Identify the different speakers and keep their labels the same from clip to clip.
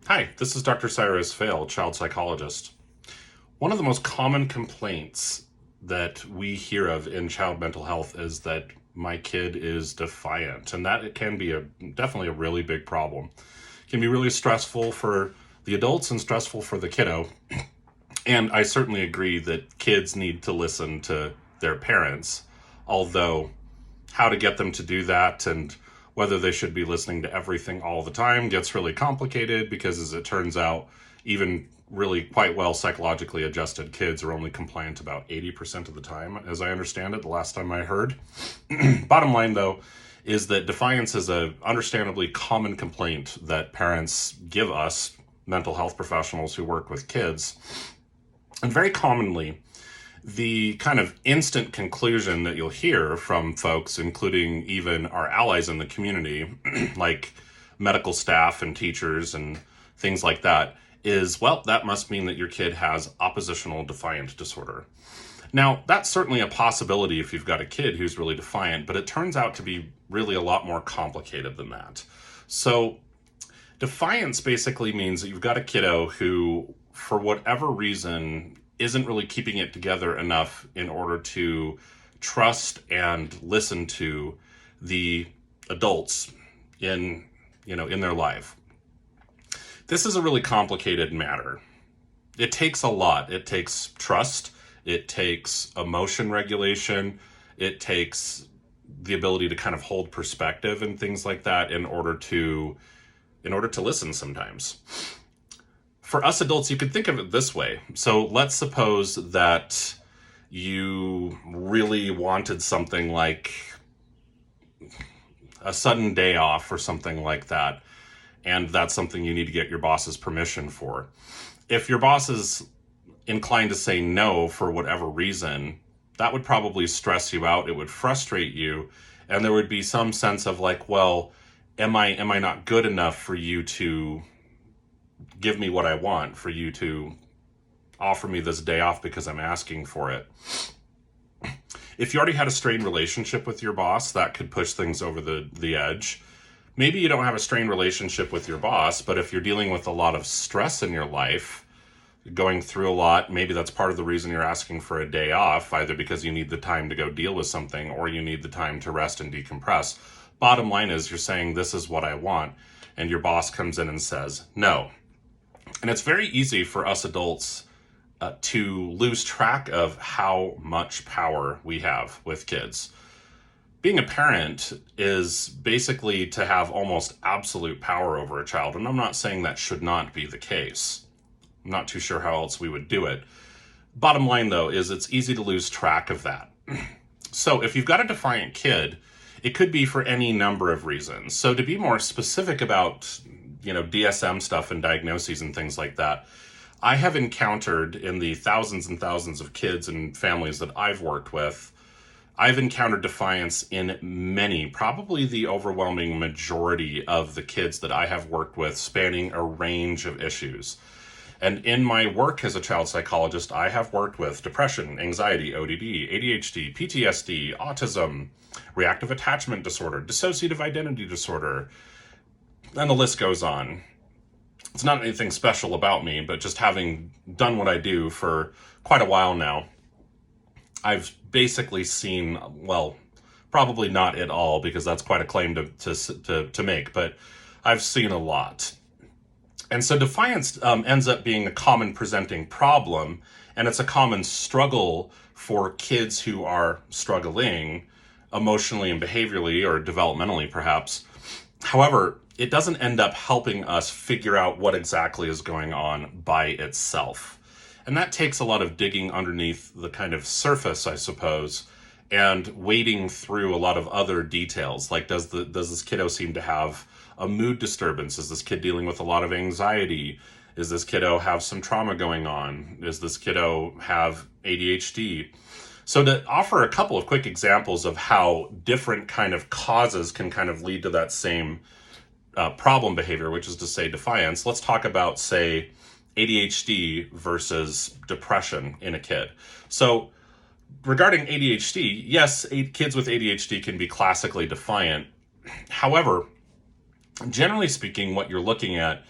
Speaker 1: Hi, this is Dr. Cyrus Veil, child psychologist. One of the most common complaints that we hear of in child mental health is that my kid is defiant, and that it can be definitely a really big problem. It can be really stressful for the adults and stressful for the kiddo. And I certainly agree that kids need to listen to their parents, although how to get them to do that and whether they should be listening to everything all the time gets really complicated because, as it turns out, even really quite well psychologically adjusted kids are only compliant about 80% of the time, as I understand it, the last time I heard. Bottom line, though, is that defiance is a understandably common complaint that parents give us, mental health professionals who work with kids. And very commonly, the kind of instant conclusion that you'll hear from folks, including even our allies in the community, like medical staff and teachers and things like that, is, well, that must mean that your kid has oppositional defiant disorder. Now, that's certainly a possibility if you've got a kid who's really defiant, but it turns out to be really a lot more complicated than that. So defiance basically means that you've got a kiddo who, for whatever reason, isn't really keeping it together enough in order to trust and listen to the adults in their life. This is a really complicated matter. It takes a lot. It takes trust. It takes emotion regulation. It takes the ability to kind of hold perspective and things like that in order to listen sometimes. For us adults, you could think of it this way. So let's suppose that you really wanted something like a sudden day off or something like that, and that's something you need to get your boss's permission for. If your boss is inclined to say no for whatever reason, that would probably stress you out. It would frustrate you, and there would be some sense of like, well, am I not good enough for you to give me what I want, for you to offer me this day off because I'm asking for it? If you already had a strained relationship with your boss, that could push things over the edge. Maybe you don't have a strained relationship with your boss, but if you're dealing with a lot of stress in your life, going through a lot, maybe that's part of the reason you're asking for a day off, either because you need the time to go deal with something or you need the time to rest and decompress. Bottom line is you're saying, this is what I want, and your boss comes in and says no. And it's very easy for us adults to lose track of how much power we have with kids. Being a parent is basically to have almost absolute power over a child, and I'm not saying that should not be the case. I'm not too sure how else we would do it. Bottom line, though, is it's easy to lose track of that. So if you've got a defiant kid, it could be for any number of reasons. So to be more specific about, DSM stuff and diagnoses and things like that, I have encountered in the thousands and thousands of kids and families that I've worked with, I've encountered defiance in many, probably the overwhelming majority of the kids that I have worked with, spanning a range of issues. And in my work as a child psychologist, I have worked with depression, anxiety, ODD, ADHD, PTSD, autism, reactive attachment disorder, dissociative identity disorder, and the list goes on. It's not anything special about me, but just having done what I do for quite a while now, I've basically seen, well, probably not at all, because that's quite a claim to make, but I've seen a lot. And so defiance ends up being a common presenting problem, and it's a common struggle for kids who are struggling emotionally and behaviorally, or developmentally perhaps. However, it doesn't end up helping us figure out what exactly is going on by itself. And that takes a lot of digging underneath the kind of surface, I suppose, and wading through a lot of other details. Like, does this kiddo seem to have a mood disturbance? Is this kid dealing with a lot of anxiety? Is this kiddo have some trauma going on? Does this kiddo have ADHD? So to offer a couple of quick examples of how different kind of causes can kind of lead to that same problem behavior, which is to say defiance, let's talk about, say, ADHD versus depression in a kid. So regarding ADHD, yes, kids with ADHD can be classically defiant. However, generally speaking, what you're looking at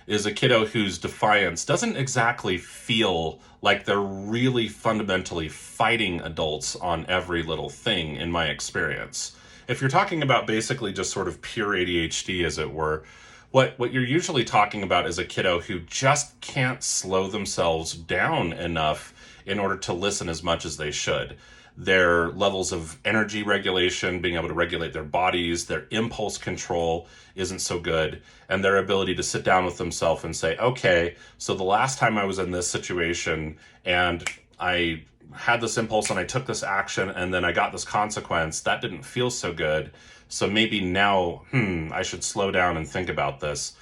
Speaker 1: is a kiddo whose defiance doesn't exactly feel like they're really fundamentally fighting adults on every little thing, in my experience. If you're talking about basically just sort of pure ADHD, as it were, what you're usually talking about is a kiddo who just can't slow themselves down enough in order to listen as much as they should. Their levels of energy regulation, being able to regulate their bodies, their impulse control isn't so good, and their ability to sit down with themselves and say, okay, so the last time I was in this situation and I had this impulse and I took this action and then I got this consequence, that didn't feel so good. So maybe now, I should slow down and think about this.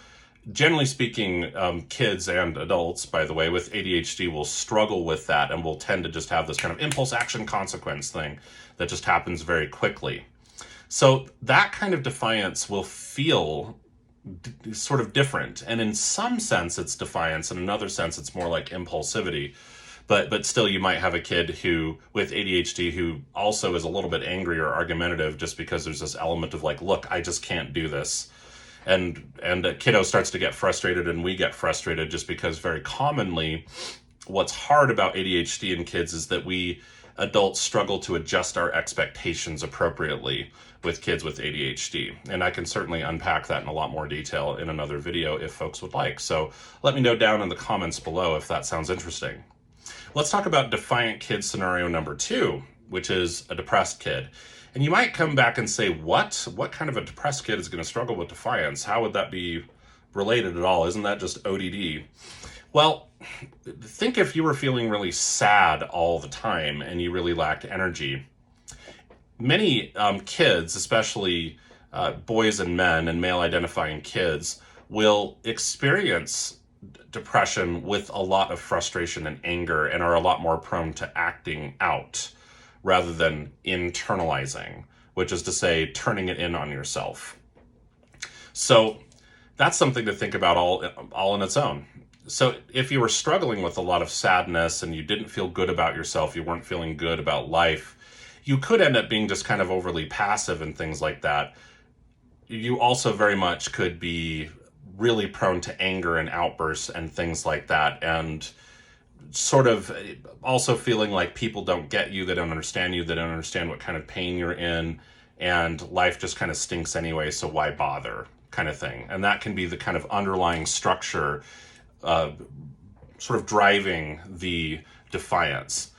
Speaker 1: Generally speaking, kids and adults, by the way, with ADHD will struggle with that and will tend to just have this kind of impulse action consequence thing that just happens very quickly. So that kind of defiance will feel sort of different. And in some sense, it's defiance. In another sense, it's more like impulsivity. But still, you might have a kid who, with ADHD, who also is a little bit angry or argumentative just because there's this element of like, look, I just can't do this. And a kiddo starts to get frustrated, and we get frustrated just because very commonly what's hard about ADHD in kids is that we adults struggle to adjust our expectations appropriately with kids with ADHD. And I can certainly unpack that in a lot more detail in another video if folks would like. So let me know down in the comments below if that sounds interesting. Let's talk about defiant kid scenario number 2, which is a depressed kid. And you might come back and say, what kind of a depressed kid is going to struggle with defiance? How would that be related at all? Isn't that just ODD? Well, think if you were feeling really sad all the time and you really lacked energy. Many kids, especially boys and men and male-identifying kids, will experience depression with a lot of frustration and anger and are a lot more prone to acting out rather than internalizing, which is to say, turning it in on yourself. So that's something to think about all on its own. So if you were struggling with a lot of sadness and you didn't feel good about yourself, you weren't feeling good about life, you could end up being just kind of overly passive and things like that. You also very much could be really prone to anger and outbursts and things like that, and sort of also feeling like people don't get you, they don't understand you, they don't understand what kind of pain you're in, and life just kind of stinks anyway, so why bother, kind of thing. And that can be the kind of underlying structure sort of driving the defiance.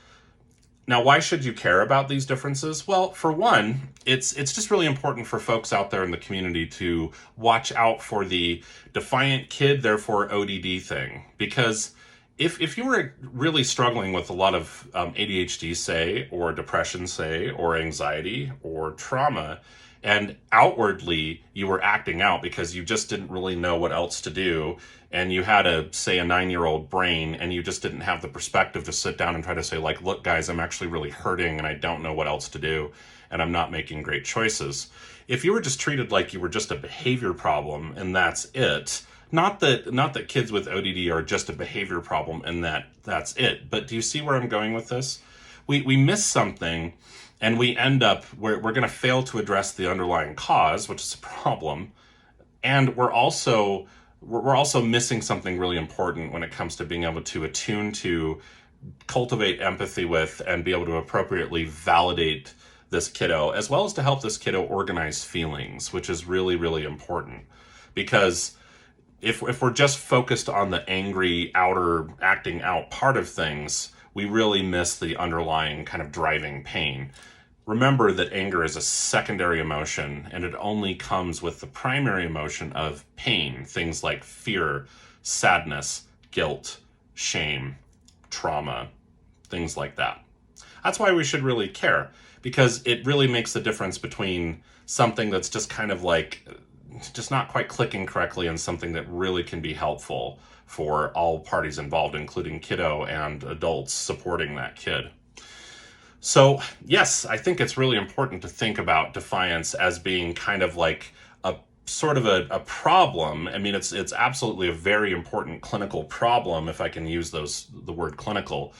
Speaker 1: Now, why should you care about these differences? Well, for one, it's just really important for folks out there in the community to watch out for the defiant kid, therefore ODD thing. Because if you were really struggling with a lot of ADHD, say, or depression, say, or anxiety, or trauma, and outwardly you were acting out because you just didn't really know what else to do, and you had a 9-year-old brain, and you just didn't have the perspective to sit down and try to say, like, look, guys, I'm actually really hurting, and I don't know what else to do, and I'm not making great choices. If you were just treated like you were just a behavior problem, and that's it, not that kids with ODD are just a behavior problem, and that's it, but do you see where I'm going with this? We miss something, and we end up, we're going to fail to address the underlying cause, which is a problem, and we're also missing something really important when it comes to being able to attune to, cultivate empathy with, and be able to appropriately validate this kiddo, as well as to help this kiddo organize feelings, which is really, really important. Because if we're just focused on the angry, outer, acting out part of things, we really miss the underlying kind of driving pain. Remember that anger is a secondary emotion, and it only comes with the primary emotion of pain, things like fear, sadness, guilt, shame, trauma, things like that. That's why we should really care, because it really makes the difference between something that's just kind of like, just not quite clicking correctly, and something that really can be helpful for all parties involved, including kiddo and adults supporting that kid. So yes, I think it's really important to think about defiance as being kind of like a sort of a problem. I mean, it's absolutely a very important clinical problem, if I can use the word clinical,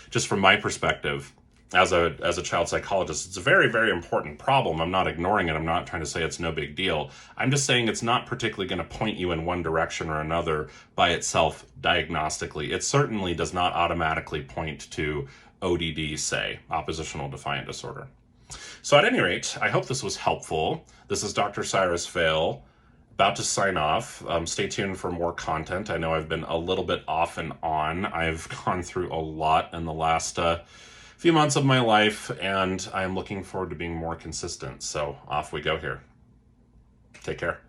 Speaker 1: just from my perspective. as a child psychologist, it's a very, very important problem. I'm not ignoring it. I'm not trying to say it's no big deal. I'm just saying it's not particularly going to point you in one direction or another by itself diagnostically. It certainly does not automatically point to ODD, say, oppositional defiant disorder. So at any rate, I hope this was helpful. This is Dr. Cyrus Veil, about to sign off. Stay tuned for more content. I know I've been a little bit off and on. I've gone through a lot in the last few months of my life, and I am looking forward to being more consistent. So off we go here. Take care.